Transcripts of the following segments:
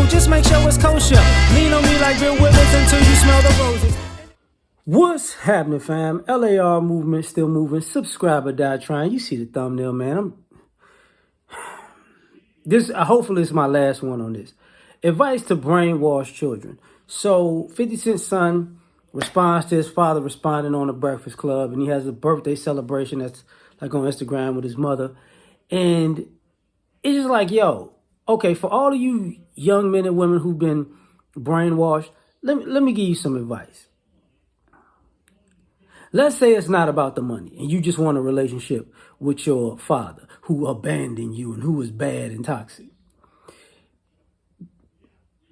just make sure it's kosher. Lean on me like Bill Withers until you smell the roses. What's happening, fam? LAR movement still moving. Subscribe or die trying. You see the thumbnail, man. Hopefully it's my last one on this. Advice to brainwash children. So 50 Cent's son responds to his father responding on the Breakfast Club, and he has a birthday celebration that's like on Instagram with his mother. And it's just like, yo, okay, for all of you young men and women who've been brainwashed, let me give you some advice. Let's say it's not about the money and you just want a relationship with your father who abandoned you and who was bad and toxic.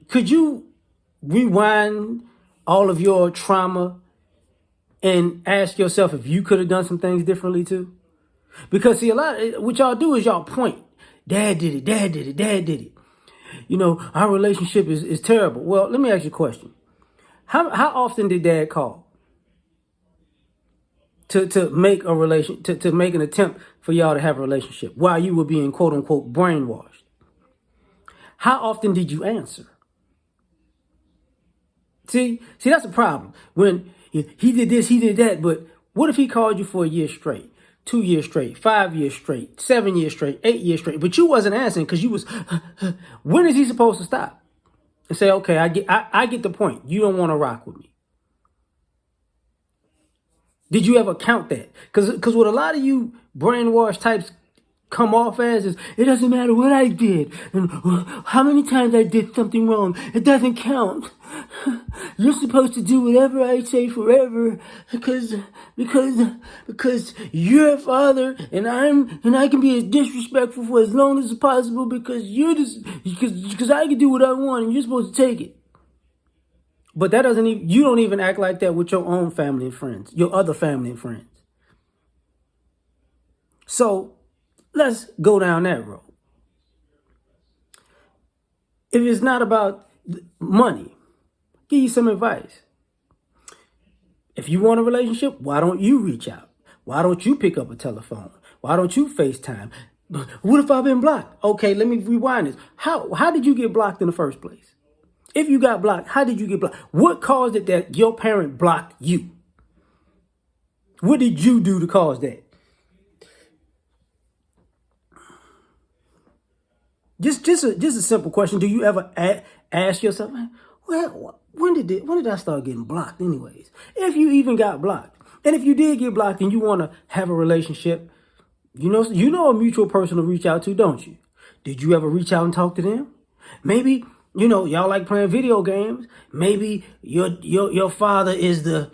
Could you rewind all of your trauma and ask yourself if you could have done some things differently too? Because see, what y'all do is y'all point. Dad did it, dad did it, dad did it. You know, our relationship is terrible. Well, let me ask you a question. How often did dad call? To make a relation, to make an attempt for y'all to have a relationship while you were being quote unquote brainwashed? How often did you answer? See, that's a problem. When he did this, he did that, but what if he called you for a year straight, 2 years straight, 5 years straight, 7 years straight, 8 years straight, but you wasn't answering because you was, when is he supposed to stop and say, okay, I get the point. You don't want to rock with me. Did you ever count that? Because what a lot of you brainwashed types come off as is, it doesn't matter what I did and how many times I did something wrong. It doesn't count. You're supposed to do whatever I say forever because you're a father and I can be as disrespectful for as long as possible because because I can do what I want and you're supposed to take it. But you don't even act like that with your own family and friends, your other family and friends. So let's go down that road. If it's not about money, give you some advice. If you want a relationship, why don't you reach out? Why don't you pick up a telephone? Why don't you FaceTime? What if I've been blocked? Okay, let me rewind this. How did you get blocked in the first place? If you got blocked, how did you get blocked? What caused it that your parent blocked you? What did you do to cause that? Just a simple question. Do you ever ask yourself, well, when did I start getting blocked anyways? If you even got blocked. And if you did get blocked and you want to have a relationship, you know a mutual person to reach out to, don't you? Did you ever reach out and talk to them? Maybe, y'all like playing video games. Maybe your father is the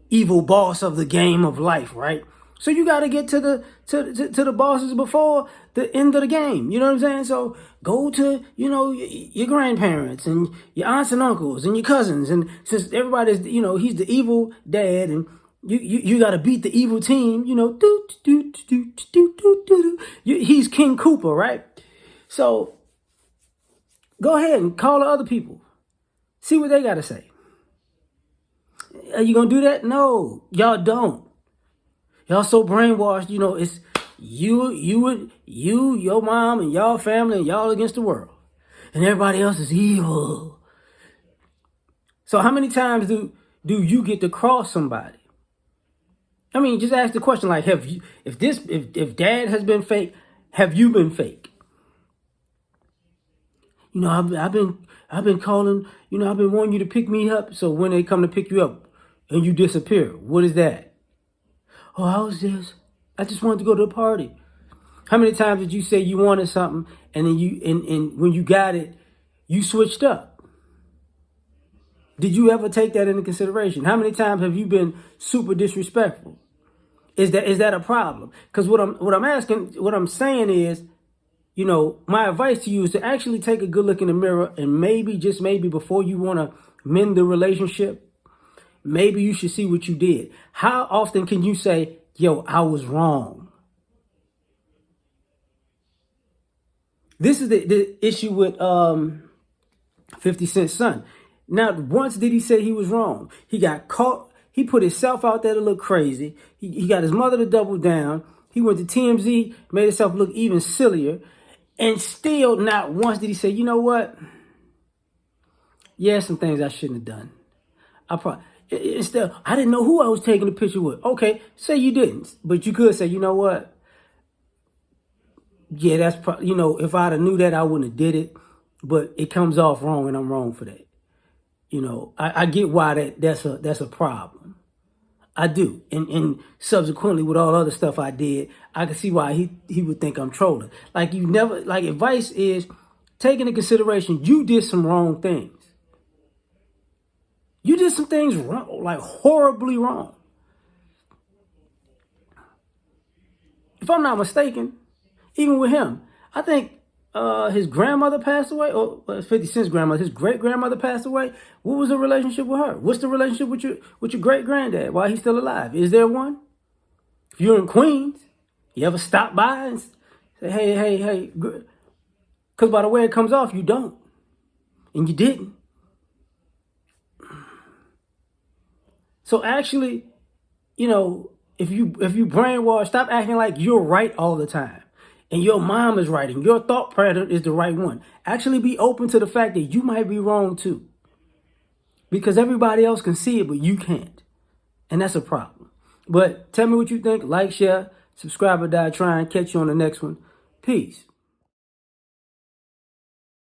evil boss of the game of life, right? So you got to get to the bosses before the end of the game. You know what I'm saying? So go to, your grandparents and your aunts and uncles and your cousins. And since everybody's, he's the evil dad and you got to beat the evil team, he's King Koopa, right? So go ahead and call the other people. See what they got to say. Are you going to do that? No, y'all don't. Y'all so brainwashed, it's you, your mom, and y'all family, and y'all against the world. And everybody else is evil. So how many times do you get to cross somebody? I mean, just ask the question, like, if dad has been fake, have you been fake? I've been calling, I've been wanting you to pick me up. So when they come to pick you up and you disappear, what is that? Oh, I just wanted to go to a party. How many times did you say you wanted something and then and when you got it, you switched up? Did you ever take that into consideration? How many times have you been super disrespectful? Is that a problem? Because what I'm saying is, my advice to you is to actually take a good look in the mirror and maybe, just maybe, before you want to mend the relationship, maybe you should see what you did. How often can you say, yo, I was wrong? This is the issue with 50 Cent's son. Not once did he say he was wrong. He got caught. He put himself out there to look crazy. He got his mother to double down. He went to TMZ, made himself look even sillier. And still not once did he say, you know what? Yeah, some things I shouldn't have done. Instead, I didn't know who I was taking the picture with. Okay, say you didn't. But you could say, you know what? Yeah, that's probably, if I'd have knew that, I wouldn't have did it. But it comes off wrong, and I'm wrong for that. I get why that's a problem. I do. And subsequently with all other stuff I did, I can see why he would think I'm trolling. Like advice is take into consideration you did some wrong things. You did some things wrong, like horribly wrong. If I'm not mistaken, even with him, I think his grandmother passed away, or 50 Cent's grandmother, his great-grandmother passed away. What was the relationship with her? What's the relationship with your great-granddad while he's still alive? Is there one? If you're in Queens, you ever stop by and say, hey, because by the way it comes off, you don't. And you didn't. So actually, if you brainwash, stop acting like you're right all the time. And your mom is right, and your thought pattern is the right one. Actually be open to the fact that you might be wrong too. Because everybody else can see it, but you can't. And that's a problem. But tell me what you think. Like, share, subscribe, or die trying. Catch you on the next one. Peace.